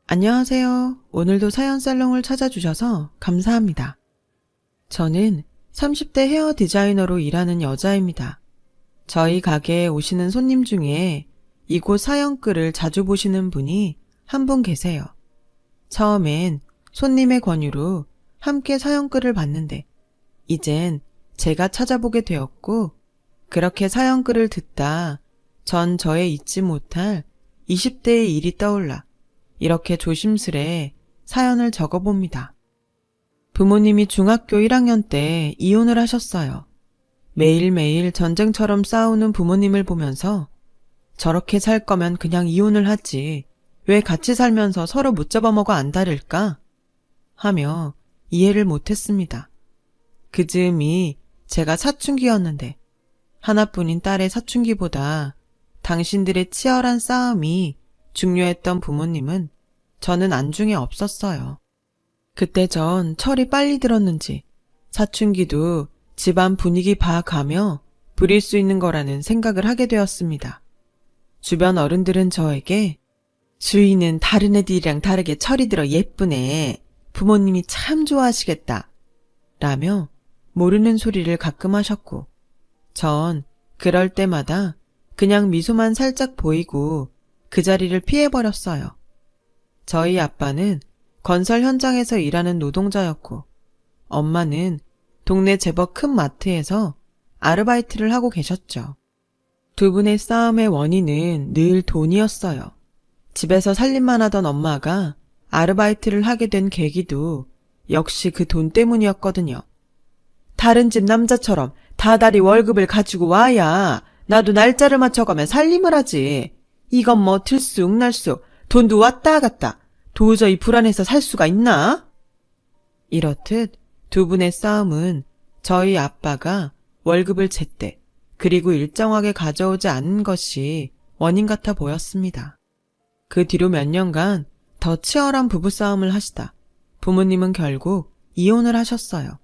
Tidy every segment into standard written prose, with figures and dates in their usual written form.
안녕하세요. 오늘도 사연 살롱을 찾아주셔서 감사합니다. 저는 30대 헤어 디자이너로 일하는 여자입니다. 저희 가게에 오시는 손님 중에 이곳 사연글을 자주 보시는 분이 한 분 계세요. 처음엔 손님의 권유로 함께 사연글을 봤는데 이젠 제가 찾아보게 되었고 그렇게 사연글을 듣다 전 저의 잊지 못할 20대의 일이 떠올라 이렇게 조심스레 사연을 적어봅니다. 부모님이 중학교 1학년 때 이혼을 하셨어요. 매일매일 전쟁처럼 싸우는 부모님을 보면서 저렇게 살 거면 그냥 이혼을 하지 왜 같이 살면서 서로 못 잡아먹어 안달을까? 하며 이해를 못했습니다. 그 즈음이 제가 사춘기였는데 하나뿐인 딸의 사춘기보다 당신들의 치열한 싸움이 중요했던 부모님은 저는 안중에 없었어요. 그때 전 철이 빨리 들었는지 사춘기도 집안 분위기 봐가며 부릴 수 있는 거라는 생각을 하게 되었습니다. 주변 어른들은 저에게 주희는 다른 애들이랑 다르게 철이 들어 예쁘네. 부모님이 참 좋아하시겠다. 라며 모르는 소리를 가끔 하셨고 전 그럴 때마다 그냥 미소만 살짝 보이고 그 자리를 피해버렸어요. 저희 아빠는 건설 현장에서 일하는 노동자였고 엄마는 동네 제법 큰 마트에서 아르바이트를 하고 계셨죠. 두 분의 싸움의 원인은 늘 돈이었어요. 집에서 살림만 하던 엄마가 아르바이트를 하게 된 계기도 역시 그 돈 때문이었거든요. 다른 집 남자처럼 다달이 월급을 가지고 와야 나도 날짜를 맞춰가며 살림을 하지. 이건 뭐 들쑥날쑥 돈도 왔다 갔다 도저히 불안해서 살 수가 있나? 이렇듯 두 분의 싸움은 저희 아빠가 월급을 제때 그리고 일정하게 가져오지 않은 것이 원인 같아 보였습니다. 그 뒤로 몇 년간 더 치열한 부부싸움을 하시다 부모님은 결국 이혼을 하셨어요.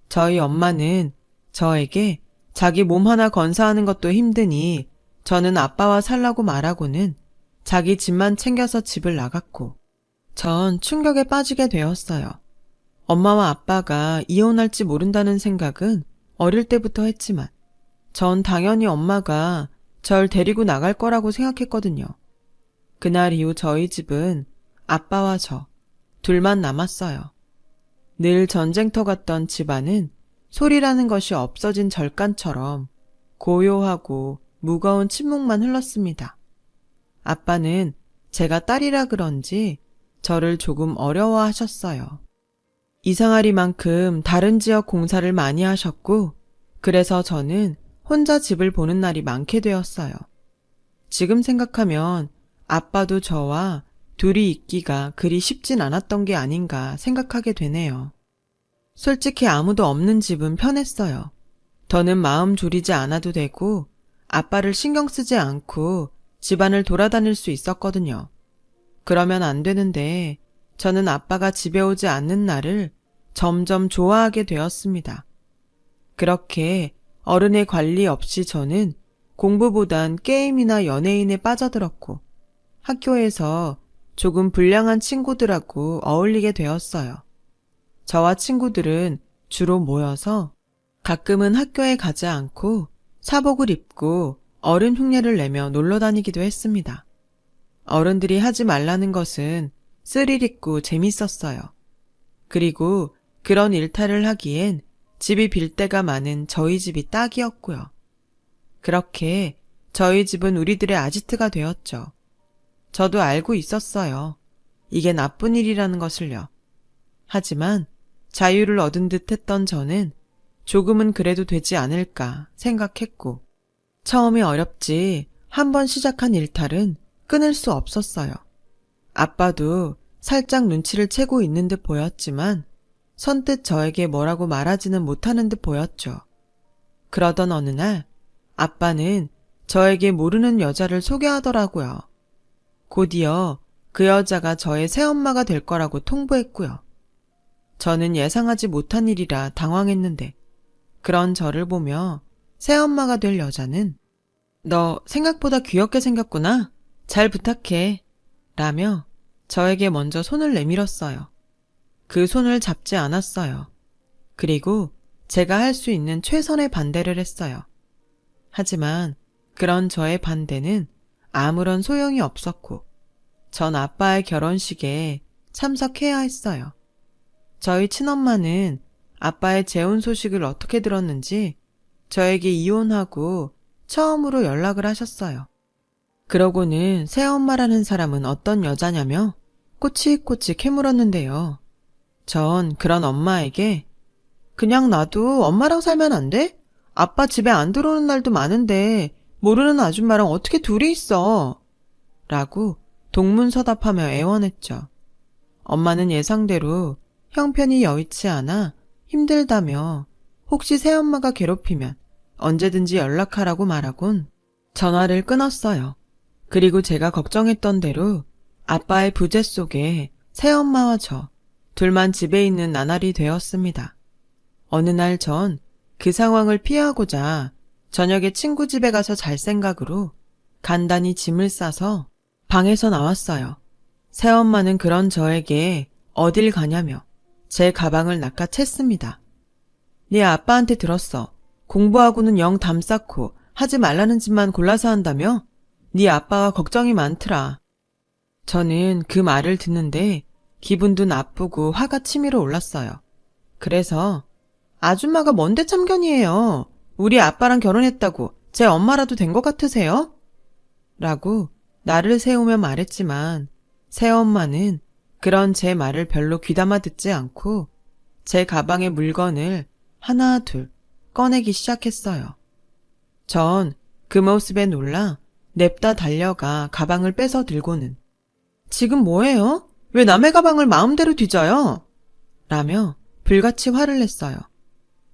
저희 엄마는 저에게 자기 몸 하나 건사하는 것도 힘드니 저는 아빠와 살라고 말하고는 자기 집만 챙겨서 집을 나갔고 전 충격에 빠지게 되었어요. 엄마와 아빠가 이혼할지 모른다는 생각은 어릴 때부터 했지만 전 당연히 엄마가 절 데리고 나갈 거라고 생각했거든요. 그날 이후 저희 집은 아빠와 저 둘만 남았어요. 늘 전쟁터 같던 집안은 소리라는 것이 없어진 절간처럼 고요하고 무거운 침묵만 흘렀습니다. 아빠는 제가 딸이라 그런지 저를 조금 어려워하셨어요. 이상하리만큼 다른 지역 공사를 많이 하셨고 그래서 저는 혼자 집을 보는 날이 많게 되었어요. 지금 생각하면 아빠도 저와 둘이 있기가 그리 쉽진 않았던 게 아닌가 생각하게 되네요. 솔직히 아무도 없는 집은 편했어요. 더는 마음 졸이지 않아도 되고 아빠를 신경 쓰지 않고 집안을 돌아다닐 수 있었거든요. 그러면 안 되는데 저는 아빠가 집에 오지 않는 날을 점점 좋아하게 되었습니다. 그렇게 어른의 관리 없이 저는 공부보단 게임이나 연예인에 빠져들었고 학교에서 조금 불량한 친구들하고 어울리게 되었어요. 저와 친구들은 주로 모여서 가끔은 학교에 가지 않고 사복을 입고 어른 흉내를 내며 놀러 다니기도 했습니다. 어른들이 하지 말라는 것은 스릴 있고 재밌었어요. 그리고 그런 일탈을 하기엔 집이 빌 데가 많은 저희 집이 딱이었고요. 그렇게 저희 집은 우리들의 아지트가 되었죠. 저도 알고 있었어요. 이게 나쁜 일이라는 것을요. 하지만 자유를 얻은 듯 했던 저는 조금은 그래도 되지 않을까 생각했고 처음이 어렵지 한번 시작한 일탈은 끊을 수 없었어요. 아빠도 살짝 눈치를 채고 있는 듯 보였지만 선뜻 저에게 뭐라고 말하지는 못하는 듯 보였죠. 그러던 어느 날 아빠는 저에게 모르는 여자를 소개하더라고요. 곧이어 그 여자가 저의 새엄마가 될 거라고 통보했고요. 저는 예상하지 못한 일이라 당황했는데 그런 저를 보며 새엄마가 될 여자는 너 생각보다 귀엽게 생겼구나. 잘 부탁해. 라며 저에게 먼저 손을 내밀었어요. 그 손을 잡지 않았어요. 그리고 제가 할 수 있는 최선의 반대를 했어요. 하지만 그런 저의 반대는 아무런 소용이 없었고, 전 아빠의 결혼식에 참석해야 했어요. 저희 친엄마는 아빠의 재혼 소식을 어떻게 들었는지 저에게 이혼하고 처음으로 연락을 하셨어요. 그러고는 새엄마라는 사람은 어떤 여자냐며 꼬치꼬치 캐물었는데요. 전 그런 엄마에게 그냥 나도 엄마랑 살면 안 돼? 아빠 집에 안 들어오는 날도 많은데 모르는 아줌마랑 어떻게 둘이 있어? 라고 동문서답하며 애원했죠. 엄마는 예상대로 형편이 여의치 않아 힘들다며 혹시 새엄마가 괴롭히면 언제든지 연락하라고 말하곤 전화를 끊었어요. 그리고 제가 걱정했던 대로 아빠의 부재 속에 새엄마와 저 둘만 집에 있는 나날이 되었습니다. 어느 날 전 그 상황을 피하고자 저녁에 친구 집에 가서 잘 생각으로 간단히 짐을 싸서 방에서 나왔어요. 새엄마는 그런 저에게 어딜 가냐며 제 가방을 낚아챘습니다. 네 아빠한테 들었어. 공부하고는 영 담쌓고 하지 말라는 짓만 골라서 한다며? 네 아빠가 걱정이 많더라. 저는 그 말을 듣는데 기분도 나쁘고 화가 치밀어 올랐어요. 그래서 아줌마가 뭔데 참견이에요. 우리 아빠랑 결혼했다고 제 엄마라도 된 것 같으세요? 라고 나를 세우며 말했지만 새엄마는 그런 제 말을 별로 귀담아 듣지 않고 제 가방의 물건을 하나 둘 꺼내기 시작했어요. 전 그 모습에 놀라 냅다 달려가 가방을 빼서 들고는 지금 뭐해요? 왜 남의 가방을 마음대로 뒤져요? 라며 불같이 화를 냈어요.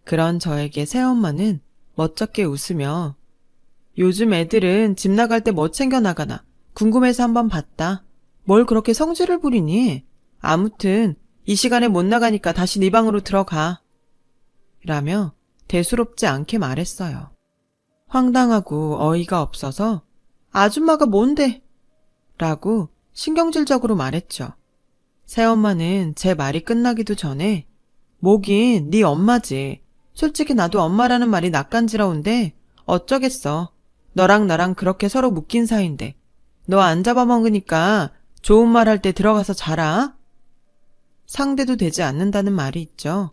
그런 저에게 새엄마는 멋쩍게 웃으며 요즘 애들은 집 나갈 때 뭐 챙겨 나가나 궁금해서 한번 봤다. 뭘 그렇게 성질을 부리니? 아무튼 이 시간에 못 나가니까 다시 네 방으로 들어가. 라며 대수롭지 않게 말했어요. 황당하고 어이가 없어서 아줌마가 뭔데? 라고 신경질적으로 말했죠. 새엄마는 제 말이 끝나기도 전에 뭐긴 네 엄마지. 솔직히 나도 엄마라는 말이 낯간지러운데 어쩌겠어. 너랑 나랑 그렇게 서로 묶인 사이인데 너 안 잡아먹으니까 좋은 말 할 때 들어가서 자라. 상대도 되지 않는다는 말이 있죠.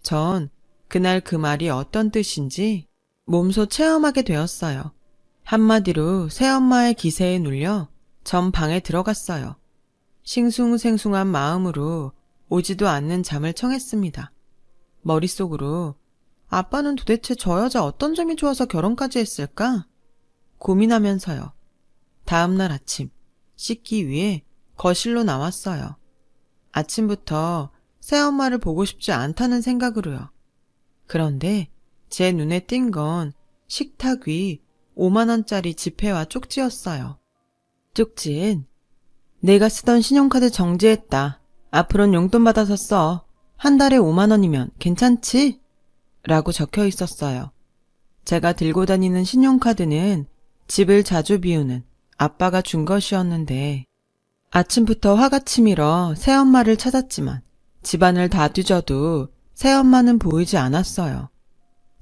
전 그날 그 말이 어떤 뜻인지 몸소 체험하게 되었어요. 한마디로 새엄마의 기세에 눌려 전 방에 들어갔어요. 싱숭생숭한 마음으로 오지도 않는 잠을 청했습니다. 머릿속으로 아빠는 도대체 저 여자 어떤 점이 좋아서 결혼까지 했을까? 고민하면서요. 다음날 아침 씻기 위해 거실로 나왔어요. 아침부터 새엄마를 보고 싶지 않다는 생각으로요. 그런데 제 눈에 띈 건 식탁 위 5만원짜리 지폐와 쪽지였어요. 쪽지엔 내가 쓰던 신용카드 정지했다. 앞으로는 용돈 받아서 써. 한 달에 5만원이면 괜찮지? 라고 적혀 있었어요. 제가 들고 다니는 신용카드는 집을 자주 비우는 아빠가 준 것이었는데 아침부터 화가 치밀어 새엄마를 찾았지만 집안을 다 뒤져도 새엄마는 보이지 않았어요.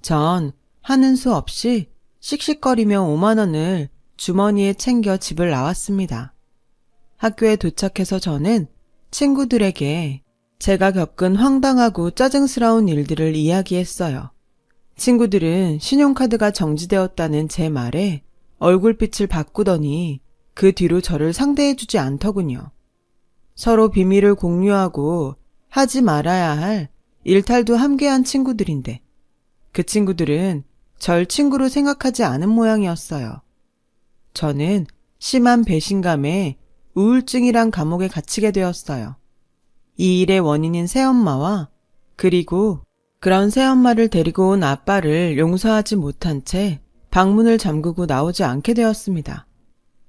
전 하는 수 없이 씩씩거리며 5만원을 주머니에 챙겨 집을 나왔습니다. 학교에 도착해서 저는 친구들에게 제가 겪은 황당하고 짜증스러운 일들을 이야기했어요. 친구들은 신용카드가 정지되었다는 제 말에 얼굴빛을 바꾸더니 그 뒤로 저를 상대해주지 않더군요. 서로 비밀을 공유하고 하지 말아야 할 일탈도 함께한 친구들인데 그 친구들은 절 친구로 생각하지 않은 모양이었어요. 저는 심한 배신감에 우울증이란 감옥에 갇히게 되었어요. 이 일의 원인인 새엄마와 그리고 그런 새엄마를 데리고 온 아빠를 용서하지 못한 채 방문을 잠그고 나오지 않게 되었습니다.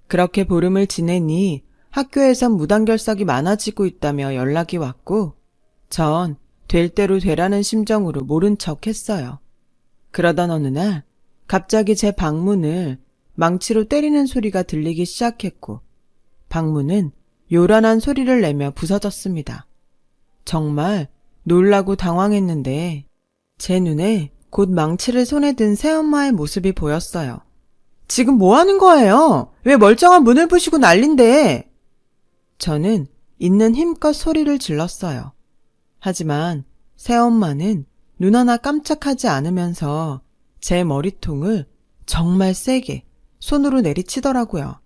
그렇게 보름을 지내니 학교에선 무단결석이 많아지고 있다며 연락이 왔고 전 될 대로 되라는 심정으로 모른 척 했어요. 그러던 어느 날 갑자기 제 방문을 망치로 때리는 소리가 들리기 시작했고 방문은 요란한 소리를 내며 부서졌습니다. 정말 놀라고 당황했는데 제 눈에 곧 망치를 손에 든 새엄마의 모습이 보였어요. 지금 뭐 하는 거예요? 왜 멀쩡한 문을 부시고 난린데? 저는 있는 힘껏 소리를 질렀어요. 하지만 새엄마는 눈 하나 깜짝하지 않으면서 제 머리통을 정말 세게 손으로 내리치더라고요.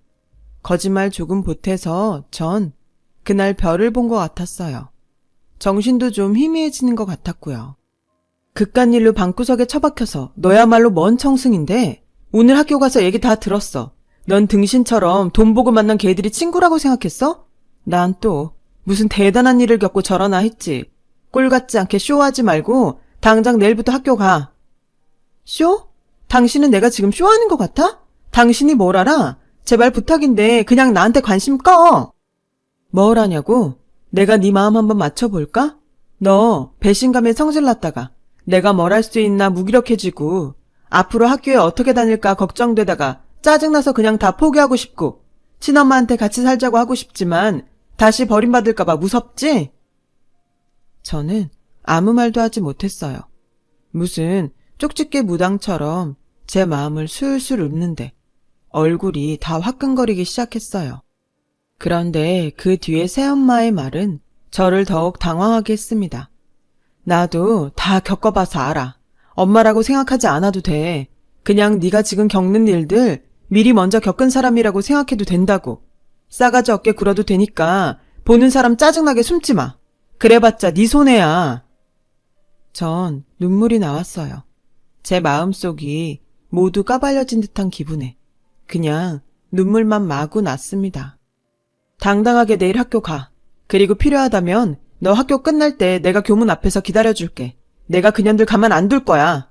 거짓말 조금 보태서 전 그날 별을 본 것 같았어요. 정신도 좀 희미해지는 것 같았고요. 그깟 일로 방구석에 처박혀서 너야말로 뭔 청승인데 오늘 학교 가서 얘기 다 들었어. 넌 등신처럼 돈 보고 만난 개들이 친구라고 생각했어? 난 또 무슨 대단한 일을 겪고 저러나 했지. 꼴 같지 않게 쇼하지 말고 당장 내일부터 학교 가. 쇼? 당신은 내가 지금 쇼하는 것 같아? 당신이 뭘 알아? 제발 부탁인데 그냥 나한테 관심 꺼. 뭘 하냐고? 내가 네 마음 한번 맞춰볼까? 너 배신감에 성질났다가 내가 뭘 할 수 있나 무기력해지고 앞으로 학교에 어떻게 다닐까 걱정되다가 짜증나서 그냥 다 포기하고 싶고 친엄마한테 같이 살자고 하고 싶지만 다시 버림받을까봐 무섭지? 저는 아무 말도 하지 못했어요. 무슨 쪽집게 무당처럼 제 마음을 술술 읊는데 얼굴이 다 화끈거리기 시작했어요. 그런데 그 뒤에 새엄마의 말은 저를 더욱 당황하게 했습니다. 나도 다 겪어봐서 알아. 엄마라고 생각하지 않아도 돼. 그냥 네가 지금 겪는 일들 미리 먼저 겪은 사람이라고 생각해도 된다고. 싸가지 없게 굴어도 되니까 보는 사람 짜증나게 숨지 마. 그래봤자 네 손해야. 전 눈물이 나왔어요. 제 마음속이 모두 까발려진 듯한 기분에 그냥 눈물만 마구 났습니다. 당당하게 내일 학교 가. 그리고 필요하다면 너 학교 끝날 때 내가 교문 앞에서 기다려줄게. 내가 그년들 가만 안 둘 거야.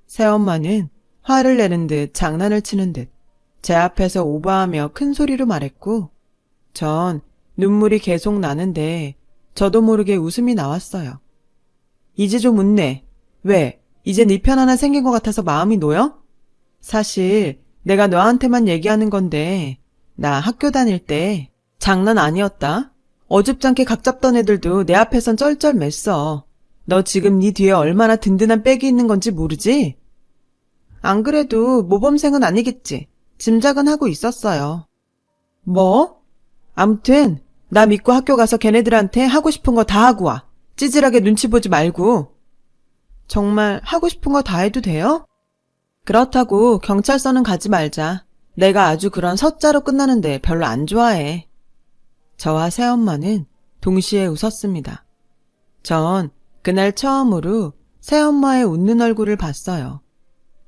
새엄마는 화를 내는 듯 장난을 치는 듯 제 앞에서 오버하며 큰 소리로 말했고 전 눈물이 계속 나는데 저도 모르게 웃음이 나왔어요. 이제 좀 웃네. 왜? 이제 네 편 하나 생긴 것 같아서 마음이 놓여? 사실 내가 너한테만 얘기하는 건데 나 학교 다닐 때 장난 아니었다. 어줍잖게 각 잡던 애들도 내 앞에선 쩔쩔 맸어. 너 지금 네 뒤에 얼마나 든든한 백이 있는 건지 모르지? 안 그래도 모범생은 아니겠지. 짐작은 하고 있었어요. 뭐? 암튼 나 믿고 학교 가서 걔네들한테 하고 싶은 거 다 하고 와. 찌질하게 눈치 보지 말고. 정말 하고 싶은 거 다 해도 돼요? 그렇다고 경찰서는 가지 말자. 내가 아주 그런 서자로 끝나는데 별로 안 좋아해. 저와 새엄마는 동시에 웃었습니다. 전 그날 처음으로 새엄마의 웃는 얼굴을 봤어요.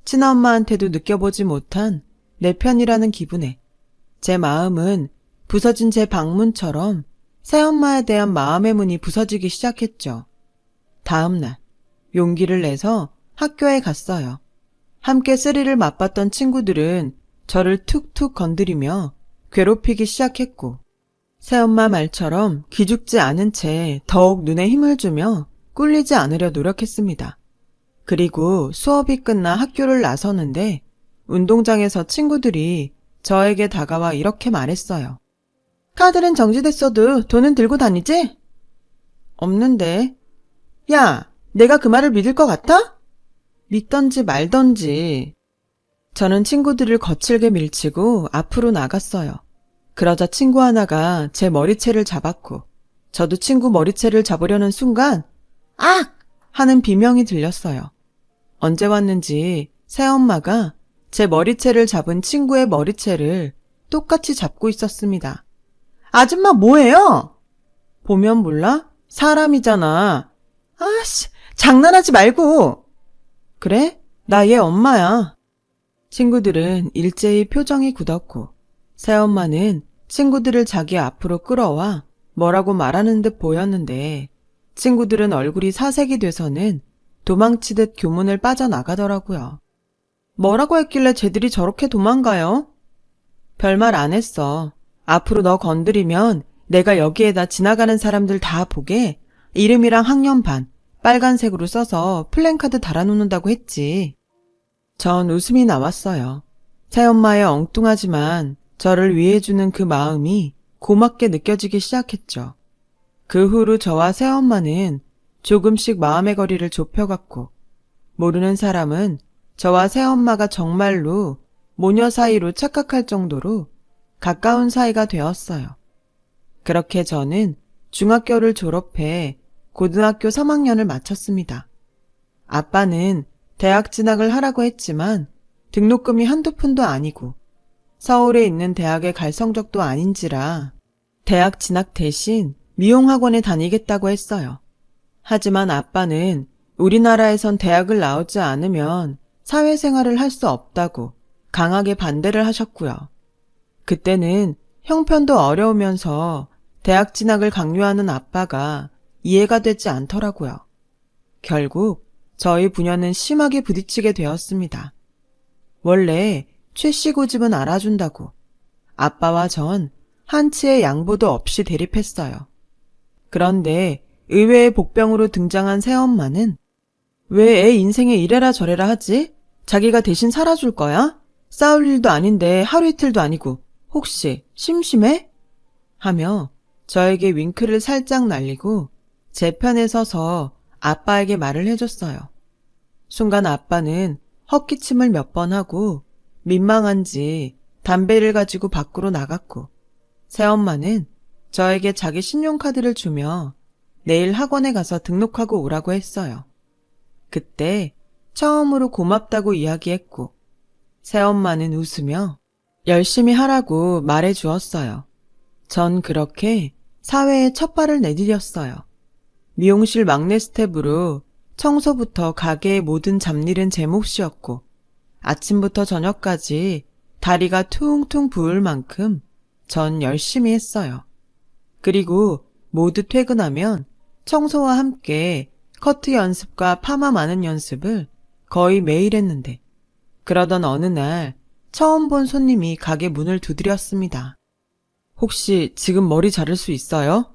친엄마한테도 느껴보지 못한 내 편이라는 기분에 제 마음은 부서진 제 방문처럼 새엄마에 대한 마음의 문이 부서지기 시작했죠. 다음 날 용기를 내서 학교에 갔어요. 함께 쓰리를 맛봤던 친구들은 저를 툭툭 건드리며 괴롭히기 시작했고 새엄마 말처럼 기죽지 않은 채 더욱 눈에 힘을 주며 꿀리지 않으려 노력했습니다. 그리고 수업이 끝나 학교를 나서는데 운동장에서 친구들이 저에게 다가와 이렇게 말했어요. 카드는 정지됐어도 돈은 들고 다니지? 없는데. 야, 내가 그 말을 믿을 것 같아? 믿던지 말던지. 저는 친구들을 거칠게 밀치고 앞으로 나갔어요. 그러자 친구 하나가 제 머리채를 잡았고 저도 친구 머리채를 잡으려는 순간 악! 하는 비명이 들렸어요. 언제 왔는지 새엄마가 제 머리채를 잡은 친구의 머리채를 똑같이 잡고 있었습니다. 아줌마 뭐예요? 보면 몰라? 사람이잖아. 아씨, 장난하지 말고. 그래? 나 얘 엄마야. 친구들은 일제히 표정이 굳었고 새엄마는 친구들을 자기 앞으로 끌어와 뭐라고 말하는 듯 보였는데 친구들은 얼굴이 사색이 돼서는 도망치듯 교문을 빠져나가더라고요. 뭐라고 했길래 쟤들이 저렇게 도망가요? 별말 안 했어. 앞으로 너 건드리면 내가 여기에다 지나가는 사람들 다 보게 이름이랑 학년반 빨간색으로 써서 플랜카드 달아놓는다고 했지. 전 웃음이 나왔어요. 새엄마의 엉뚱하지만 저를 위해주는 그 마음이 고맙게 느껴지기 시작했죠. 그 후로 저와 새엄마는 조금씩 마음의 거리를 좁혀갔고, 모르는 사람은 저와 새엄마가 정말로 모녀 사이로 착각할 정도로 가까운 사이가 되었어요. 그렇게 저는 중학교를 졸업해 고등학교 3학년을 마쳤습니다. 아빠는 대학 진학을 하라고 했지만 등록금이 한두 푼도 아니고 서울에 있는 대학에 갈 성적도 아닌지라 대학 진학 대신 미용학원에 다니겠다고 했어요. 하지만 아빠는 우리나라에선 대학을 나오지 않으면 사회생활을 할 수 없다고 강하게 반대를 하셨고요. 그때는 형편도 어려우면서 대학 진학을 강요하는 아빠가 이해가 되지 않더라고요. 결국 저희 부녀는 심하게 부딪히게 되었습니다. 원래 최씨 고집은 알아준다고 아빠와 전 한치의 양보도 없이 대립했어요. 그런데 의외의 복병으로 등장한 새엄마는 왜 애 인생에 이래라 저래라 하지? 자기가 대신 살아줄 거야? 싸울 일도 아닌데 하루 이틀도 아니고 혹시 심심해? 하며 저에게 윙크를 살짝 날리고 제 편에 서서 아빠에게 말을 해줬어요. 순간 아빠는 헛기침을 몇 번 하고 민망한지 담배를 가지고 밖으로 나갔고, 새엄마는 저에게 자기 신용카드를 주며 내일 학원에 가서 등록하고 오라고 했어요. 그때 처음으로 고맙다고 이야기했고, 새엄마는 웃으며 열심히 하라고 말해 주었어요. 전 그렇게 사회에 첫 발을 내디뎠어요. 미용실 막내 스텝으로 청소부터 가게의 모든 잡일은 제 몫이었고, 아침부터 저녁까지 다리가 퉁퉁 부을 만큼 전 열심히 했어요. 그리고 모두 퇴근하면 청소와 함께 커트 연습과 파마 마는 연습을 거의 매일 했는데, 그러던 어느 날 처음 본 손님이 가게 문을 두드렸습니다. 혹시 지금 머리 자를 수 있어요?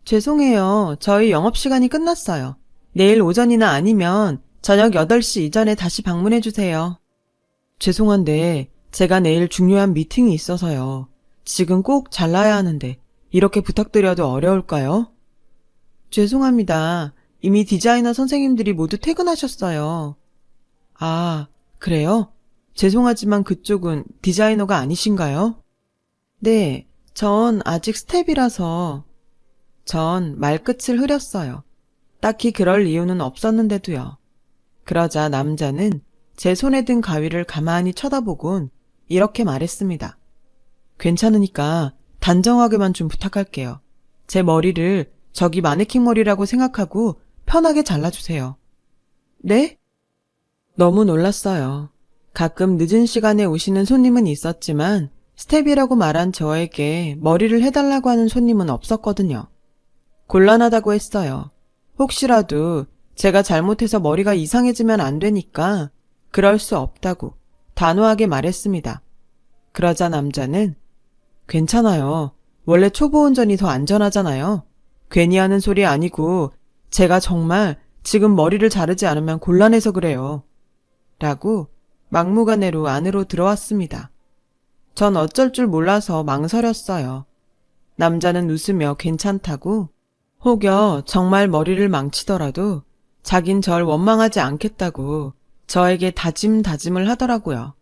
죄송해요. 저희 영업시간이 끝났어요. 내일 오전이나 아니면 저녁 8시 이전에 다시 방문해 주세요. 죄송한데 제가 내일 중요한 미팅이 있어서요. 지금 꼭 잘라야 하는데 이렇게 부탁드려도 어려울까요? 죄송합니다. 이미 디자이너 선생님들이 모두 퇴근하셨어요. 아, 그래요? 죄송하지만 그쪽은 디자이너가 아니신가요? 네, 전 아직 스텝이라서. 전 말끝을 흐렸어요. 딱히 그럴 이유는 없었는데도요. 그러자 남자는 제 손에 든 가위를 가만히 쳐다보곤 이렇게 말했습니다. 괜찮으니까 단정하게만 좀 부탁할게요. 제 머리를 저기 마네킹 머리라고 생각하고 편하게 잘라주세요. 네? 너무 놀랐어요. 가끔 늦은 시간에 오시는 손님은 있었지만 스텝이라고 말한 저에게 머리를 해달라고 하는 손님은 없었거든요. 곤란하다고 했어요. 혹시라도 제가 잘못해서 머리가 이상해지면 안 되니까 그럴 수 없다고 단호하게 말했습니다. 그러자 남자는 괜찮아요. 원래 초보 운전이 더 안전하잖아요. 괜히 하는 소리 아니고 제가 정말 지금 머리를 자르지 않으면 곤란해서 그래요. 라고 막무가내로 안으로 들어왔습니다. 전 어쩔 줄 몰라서 망설였어요. 남자는 웃으며 괜찮다고 혹여 정말 머리를 망치더라도 자긴 절 원망하지 않겠다고 저에게 다짐을 하더라고요.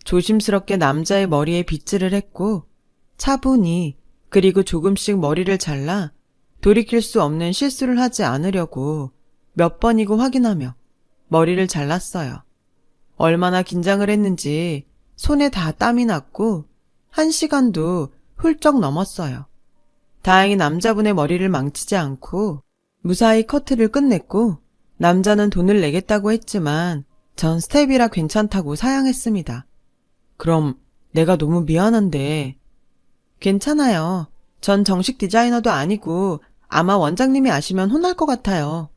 조심스럽게 남자의 머리에 빗질을 했고 차분히 그리고 조금씩 머리를 잘라 돌이킬 수 없는 실수를 하지 않으려고 몇 번이고 확인하며 머리를 잘랐어요. 얼마나 긴장을 했는지 손에 다 땀이 났고 1시간도 훌쩍 넘었어요. 다행히 남자분의 머리를 망치지 않고 무사히 커트를 끝냈고 남자는 돈을 내겠다고 했지만 전 스텝이라 괜찮다고 사양했습니다. 그럼 내가 너무 미안한데. 괜찮아요. 전 정식 디자이너도 아니고 아마 원장님이 아시면 혼날 것 같아요.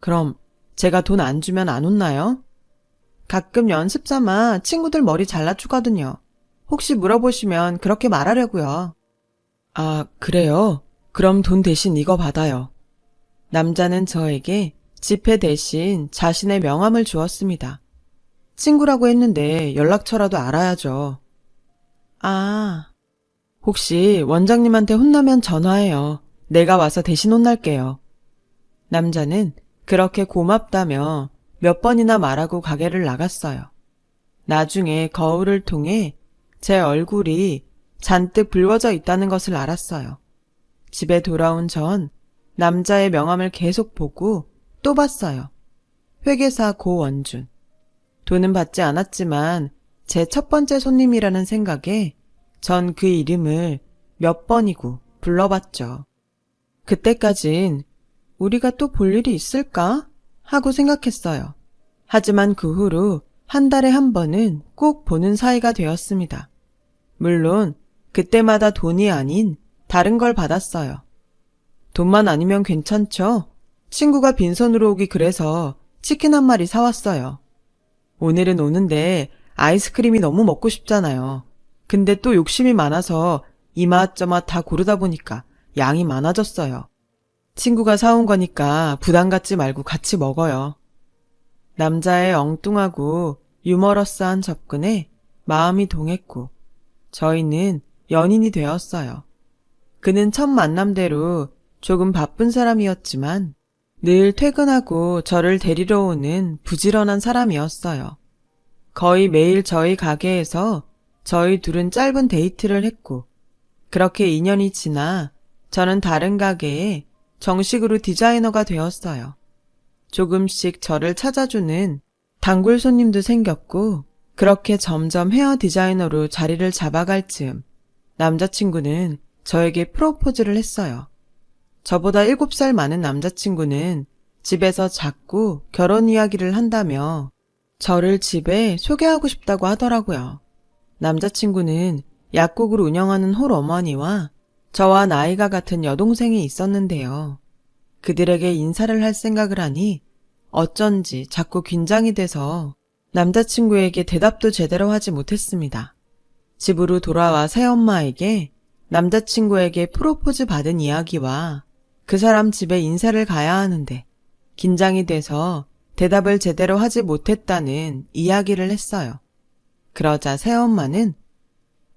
그럼 제가 돈 안 주면 안 혼나요? 가끔 연습 삼아 친구들 머리 잘라주거든요. 혹시 물어보시면 그렇게 말하려고요. 아, 그래요? 그럼 돈 대신 이거 받아요. 남자는 저에게 지폐 대신 자신의 명함을 주었습니다. 친구라고 했는데 연락처라도 알아야죠. 아, 혹시 원장님한테 혼나면 전화해요. 내가 와서 대신 혼날게요. 남자는 그렇게 고맙다며 몇 번이나 말하고 가게를 나갔어요. 나중에 거울을 통해 제 얼굴이 잔뜩 붉어져 있다는 것을 알았어요. 집에 돌아온 전 남자의 명함을 계속 보고 또 봤어요. 회계사 고원준. 돈은 받지 않았지만 제 첫 번째 손님이라는 생각에 전 그 이름을 몇 번이고 불러봤죠. 그때까진 우리가 또 볼 일이 있을까? 하고 생각했어요. 하지만 그 후로 한 달에 한 번은 꼭 보는 사이가 되었습니다. 물론 그때마다 돈이 아닌 다른 걸 받았어요. 돈만 아니면 괜찮죠? 친구가 빈손으로 오기 그래서 치킨 한 마리 사왔어요. 오늘은 오는데 아이스크림이 너무 먹고 싶잖아요. 근데 또 욕심이 많아서 이맛저맛 다 고르다 보니까 양이 많아졌어요. 친구가 사온 거니까 부담 갖지 말고 같이 먹어요. 남자의 엉뚱하고 유머러스한 접근에 마음이 동했고 저희는 연인이 되었어요. 그는 첫 만남대로 조금 바쁜 사람이었지만 늘 퇴근하고 저를 데리러 오는 부지런한 사람이었어요. 거의 매일 저희 가게에서 저희 둘은 짧은 데이트를 했고 그렇게 2년이 지나 저는 다른 가게에 정식으로 디자이너가 되었어요. 조금씩 저를 찾아주는 단골 손님도 생겼고 그렇게 점점 헤어 디자이너로 자리를 잡아갈 즈음 남자친구는 저에게 프로포즈를 했어요. 저보다 7살 많은 남자친구는 집에서 자꾸 결혼 이야기를 한다며 저를 집에 소개하고 싶다고 하더라고요. 남자친구는 약국을 운영하는 홀어머니와 저와 나이가 같은 여동생이 있었는데요. 그들에게 인사를 할 생각을 하니 어쩐지 자꾸 긴장이 돼서 남자친구에게 대답도 제대로 하지 못했습니다. 집으로 돌아와 새엄마에게 남자친구에게 프로포즈 받은 이야기와 그 사람 집에 인사를 가야 하는데 긴장이 돼서 대답을 제대로 하지 못했다는 이야기를 했어요. 그러자 새엄마는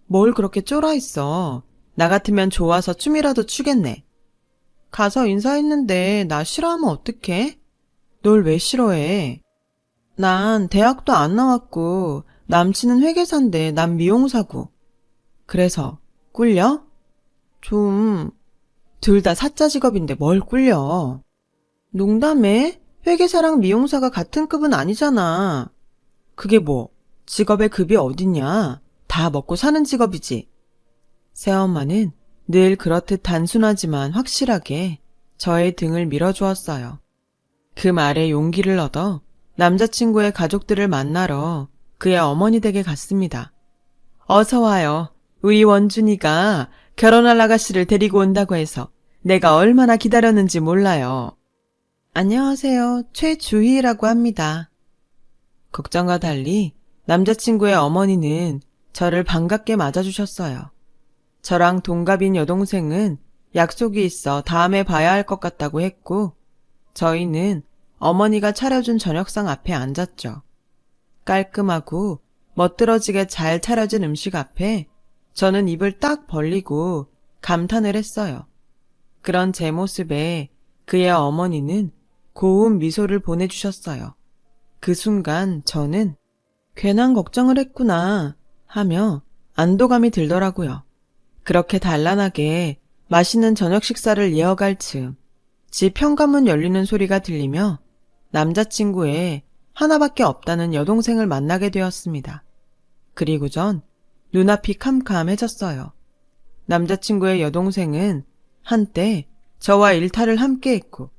뭘 그렇게 쫄아있어. 나 같으면 좋아서 춤이라도 추겠네. 가서 인사했는데 나 싫어하면 어떡해? 널 왜 싫어해? 난 대학도 안 나왔고 남친은 회계사인데 난 미용사고. 그래서 꿀려? 좀... 둘 다 사짜 직업인데 뭘 꿀려? 농담해? 회계사랑 미용사가 같은 급은 아니잖아. 그게 뭐 직업의 급이 어딨냐? 다 먹고 사는 직업이지. 새엄마는 늘 그렇듯 단순하지만 확실하게 저의 등을 밀어주었어요. 그 말에 용기를 얻어 남자친구의 가족들을 만나러 그의 어머니 댁에 갔습니다. 어서 와요. 우리 원준이가 결혼할 아가씨를 데리고 온다고 해서 내가 얼마나 기다렸는지 몰라요. 안녕하세요. 최주희라고 합니다. 걱정과 달리 남자친구의 어머니는 저를 반갑게 맞아주셨어요. 저랑 동갑인 여동생은 약속이 있어 다음에 봐야 할 것 같다고 했고 저희는 어머니가 차려준 저녁상 앞에 앉았죠. 깔끔하고 멋들어지게 잘 차려진 음식 앞에 저는 입을 딱 벌리고 감탄을 했어요. 그런 제 모습에 그의 어머니는 고운 미소를 보내주셨어요. 그 순간 저는 괜한 걱정을 했구나 하며 안도감이 들더라고요. 그렇게 단란하게 맛있는 저녁 식사를 이어갈 즈음 집 현관문 열리는 소리가 들리며 남자친구의 하나밖에 없다는 여동생을 만나게 되었습니다. 그리고 전 눈앞이 캄캄해졌어요. 남자친구의 여동생은 한때 저와 일탈을 함께 했고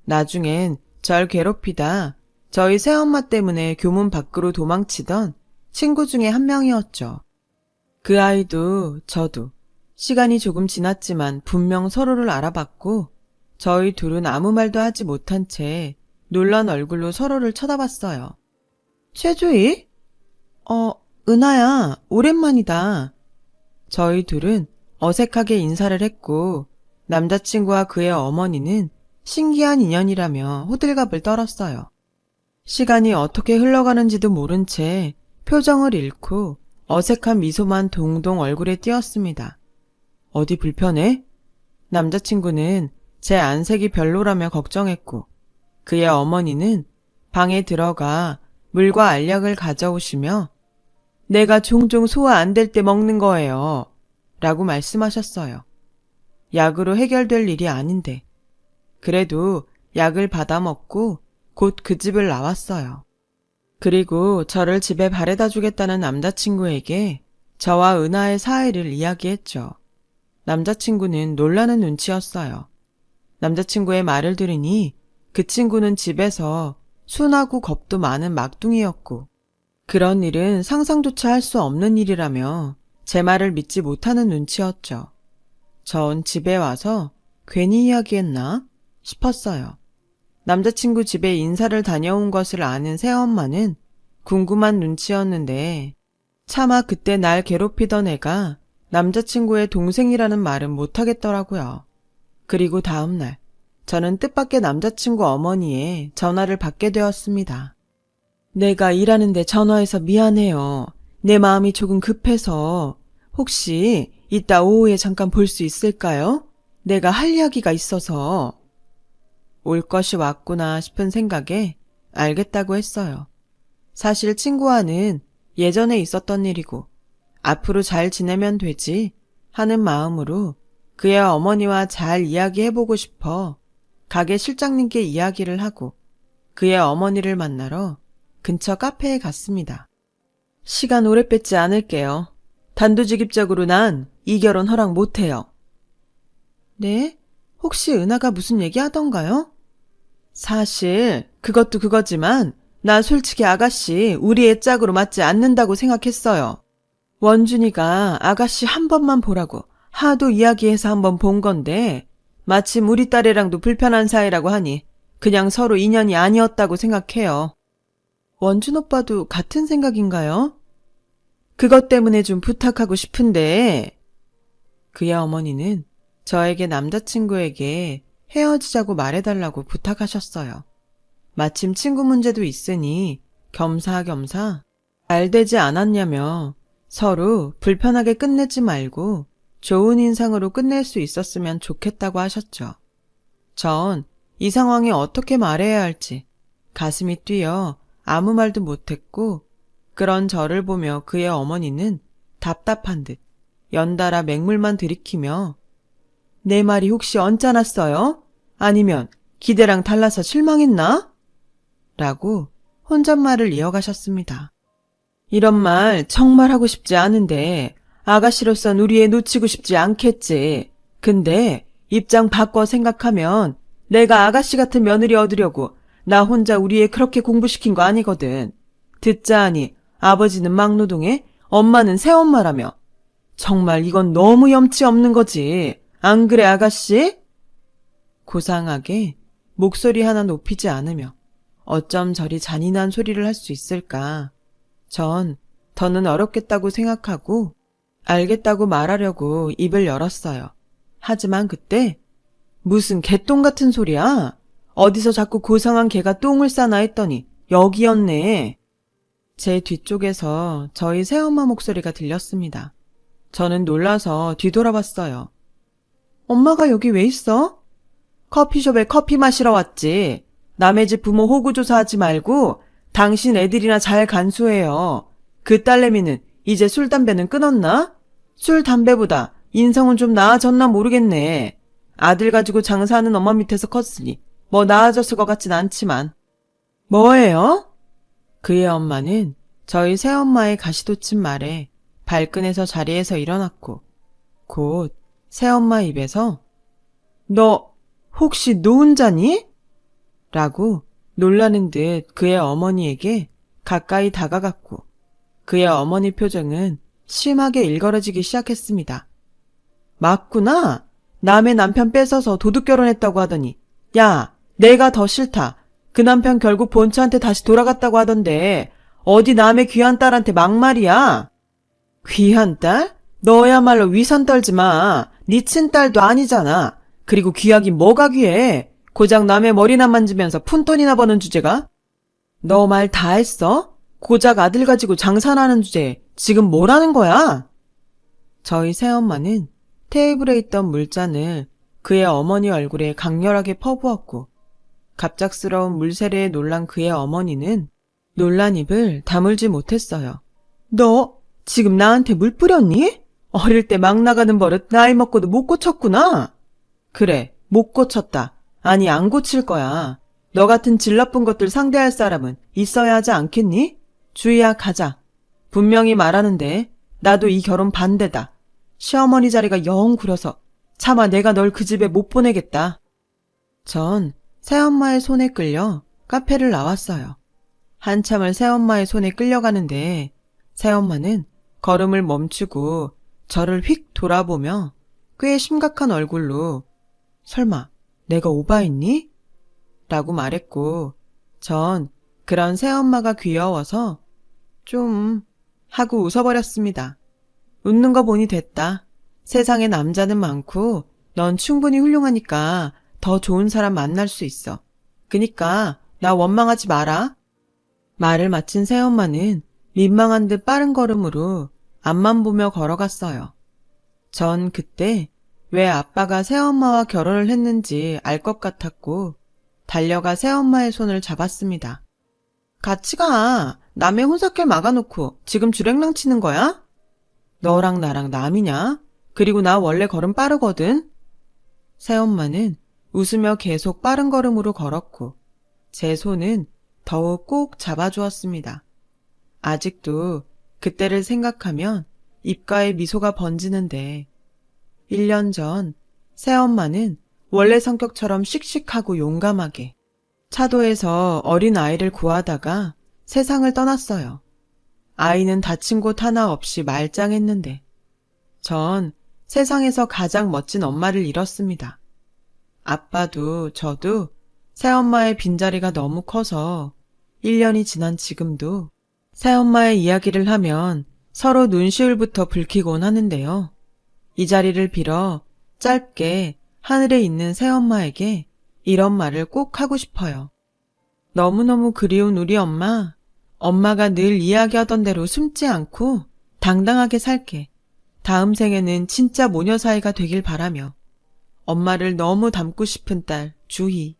나중엔 절 괴롭히다 저희 새엄마 때문에 교문 밖으로 도망치던 친구 중에 한 명이었죠. 그 아이도 저도 시간이 조금 지났지만 분명 서로를 알아봤고 저희 둘은 아무 말도 하지 못한 채 놀란 얼굴로 서로를 쳐다봤어요. 최주희? 은하야, 오랜만이다. 저희 둘은 어색하게 인사를 했고 남자친구와 그의 어머니는 신기한 인연이라며 호들갑을 떨었어요. 시간이 어떻게 흘러가는지도 모른 채 표정을 잃고 어색한 미소만 동동 얼굴에 띄었습니다. 어디 불편해? 남자친구는 제 안색이 별로라며 걱정했고 그의 어머니는 방에 들어가 물과 알약을 가져오시며 내가 종종 소화 안 될 때 먹는 거예요. 라고 말씀하셨어요. 약으로 해결될 일이 아닌데. 그래도 약을 받아 먹고 곧 그 집을 나왔어요. 그리고 저를 집에 바래다 주겠다는 남자친구에게 저와 은하의 사이를 이야기했죠. 남자친구는 놀라는 눈치였어요. 남자친구의 말을 들으니 그 친구는 집에서 순하고 겁도 많은 막둥이였고 그런 일은 상상조차 할 수 없는 일이라며 제 말을 믿지 못하는 눈치였죠. 전 집에 와서 괜히 이야기했나 싶었어요. 남자친구 집에 인사를 다녀온 것을 아는 새엄마는 궁금한 눈치였는데 차마 그때 날 괴롭히던 애가 남자친구의 동생이라는 말은 못하겠더라고요. 그리고 다음날 저는 뜻밖의 남자친구 어머니의 전화를 받게 되었습니다. 내가 일하는데 전화해서 미안해요. 내 마음이 조금 급해서 혹시 이따 오후에 잠깐 볼 수 있을까요? 내가 할 이야기가 있어서. 올 것이 왔구나 싶은 생각에 알겠다고 했어요. 사실 친구와는 예전에 있었던 일이고 앞으로 잘 지내면 되지 하는 마음으로 그의 어머니와 잘 이야기해보고 싶어 가게 실장님께 이야기를 하고 그의 어머니를 만나러 근처 카페에 갔습니다. 시간 오래 뺏지 않을게요. 단도직입적으로 난 이 결혼 허락 못해요. 네? 혹시 은하가 무슨 얘기하던가요? 사실 그것도 그거지만 나 솔직히 아가씨 우리 애 짝으로 맞지 않는다고 생각했어요. 원준이가 아가씨 한 번만 보라고 하도 이야기해서 한번 본 건데 마침 우리 딸애랑도 불편한 사이라고 하니 그냥 서로 인연이 아니었다고 생각해요. 원준 오빠도 같은 생각인가요? 그것 때문에 좀 부탁하고 싶은데 그의 어머니는 저에게 남자친구에게 헤어지자고 말해달라고 부탁하셨어요. 마침 친구 문제도 있으니 겸사겸사 잘 되지 않았냐며 서로 불편하게 끝내지 말고 좋은 인상으로 끝낼 수 있었으면 좋겠다고 하셨죠. 전 이 상황에 어떻게 말해야 할지 가슴이 뛰어 아무 말도 못했고 그런 저를 보며 그의 어머니는 답답한 듯 연달아 맹물만 들이키며 내 말이 혹시 언짢았어요? 아니면 기대랑 달라서 실망했나? 라고 혼잣말을 이어가셨습니다. 이런 말 정말 하고 싶지 않은데 아가씨로선 우리 애 놓치고 싶지 않겠지. 근데 입장 바꿔 생각하면 내가 아가씨 같은 며느리 얻으려고 나 혼자 우리 애 그렇게 공부시킨 거 아니거든. 듣자 하니 아버지는 막노동에 엄마는 새엄마라며. 정말 이건 너무 염치 없는 거지. 안 그래 아가씨? 고상하게 목소리 하나 높이지 않으며 어쩜 저리 잔인한 소리를 할 수 있을까. 전 더는 어렵겠다고 생각하고 알겠다고 말하려고 입을 열었어요. 하지만 그때 무슨 개똥 같은 소리야? 어디서 자꾸 고상한 개가 똥을 싸나 했더니 여기였네. 제 뒤쪽에서 저희 새엄마 목소리가 들렸습니다. 저는 놀라서 뒤돌아봤어요. 엄마가 여기 왜 있어? 커피숍에 커피 마시러 왔지. 남의 집 부모 호구조사하지 말고 당신 애들이나 잘 간수해요. 그 딸내미는 이제 술, 담배는 끊었나? 술, 담배보다 인성은 좀 나아졌나 모르겠네. 아들 가지고 장사하는 엄마 밑에서 컸으니 뭐 나아졌을 것 같진 않지만. 뭐예요? 그의 엄마는 저희 새엄마의 가시돋친 말에 발끈해서 자리에서 일어났고 곧 새엄마 입에서 너 혹시 노은자니? 라고 놀라는 듯 그의 어머니에게 가까이 다가갔고 그의 어머니 표정은 심하게 일그러지기 시작했습니다. 맞구나. 남의 남편 뺏어서 도둑 결혼했다고 하더니 야, 내가 더 싫다. 그 남편 결국 본처한테 다시 돌아갔다고 하던데 어디 남의 귀한 딸한테 막말이야? 귀한 딸? 너야말로 위선 떨지 마. 네 친딸도 아니잖아. 그리고 귀하긴 뭐가 귀해. 고작 남의 머리나 만지면서 푼돈이나 버는 주제가? 너 말 다 했어? 고작 아들 가지고 장사나 하는 주제에 지금 뭐라는 거야? 저희 새엄마는 테이블에 있던 물잔을 그의 어머니 얼굴에 강렬하게 퍼부었고 갑작스러운 물세례에 놀란 그의 어머니는 놀란 입을 다물지 못했어요. 너 지금 나한테 물 뿌렸니? 어릴 때 막 나가는 버릇 나이 먹고도 못 고쳤구나. 그래, 못 고쳤다. 아니, 안 고칠 거야. 너 같은 질 나쁜 것들 상대할 사람은 있어야 하지 않겠니? 주희야, 가자. 분명히 말하는데 나도 이 결혼 반대다. 시어머니 자리가 영 구려서 차마 내가 널 그 집에 못 보내겠다. 전 새엄마의 손에 끌려 카페를 나왔어요. 한참을 새엄마의 손에 끌려가는데 새엄마는 걸음을 멈추고 저를 휙 돌아보며 꽤 심각한 얼굴로 설마 내가 오바했니? 라고 말했고 전 그런 새엄마가 귀여워서 좀 하고 웃어버렸습니다. 웃는 거 보니 됐다. 세상에 남자는 많고 넌 충분히 훌륭하니까 더 좋은 사람 만날 수 있어. 그니까 나 원망하지 마라. 말을 마친 새엄마는 민망한 듯 빠른 걸음으로 앞만 보며 걸어갔어요. 전 그때 왜 아빠가 새엄마와 결혼을 했는지 알 것 같았고 달려가 새엄마의 손을 잡았습니다. 같이 가. 남의 혼사길 막아놓고 지금 주랭랑 치는 거야? 너랑 나랑 남이냐? 그리고 나 원래 걸음 빠르거든? 새엄마는 웃으며 계속 빠른 걸음으로 걸었고 제 손은 더욱 꼭 잡아주었습니다. 아직도 그때를 생각하면 입가에 미소가 번지는데 1년 전 새엄마는 원래 성격처럼 씩씩하고 용감하게 차도에서 어린 아이를 구하다가 세상을 떠났어요. 아이는 다친 곳 하나 없이 말짱했는데 전 세상에서 가장 멋진 엄마를 잃었습니다. 아빠도 저도 새엄마의 빈자리가 너무 커서 1년이 지난 지금도 새엄마의 이야기를 하면 서로 눈시울부터 붉히곤 하는데요. 이 자리를 빌어 짧게 하늘에 있는 새엄마에게 이런 말을 꼭 하고 싶어요. 너무너무 그리운 우리 엄마, 엄마가 늘 이야기하던 대로 숨지 않고 당당하게 살게. 다음 생에는 진짜 모녀 사이가 되길 바라며 엄마를 너무 닮고 싶은 딸 주희.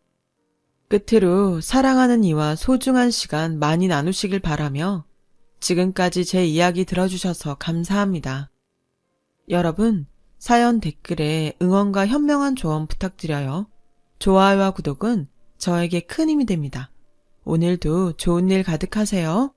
끝으로 사랑하는 이와 소중한 시간 많이 나누시길 바라며 지금까지 제 이야기 들어주셔서 감사합니다. 여러분, 사연 댓글에 응원과 현명한 조언 부탁드려요. 좋아요와 구독은 저에게 큰 힘이 됩니다. 오늘도 좋은 일 가득하세요.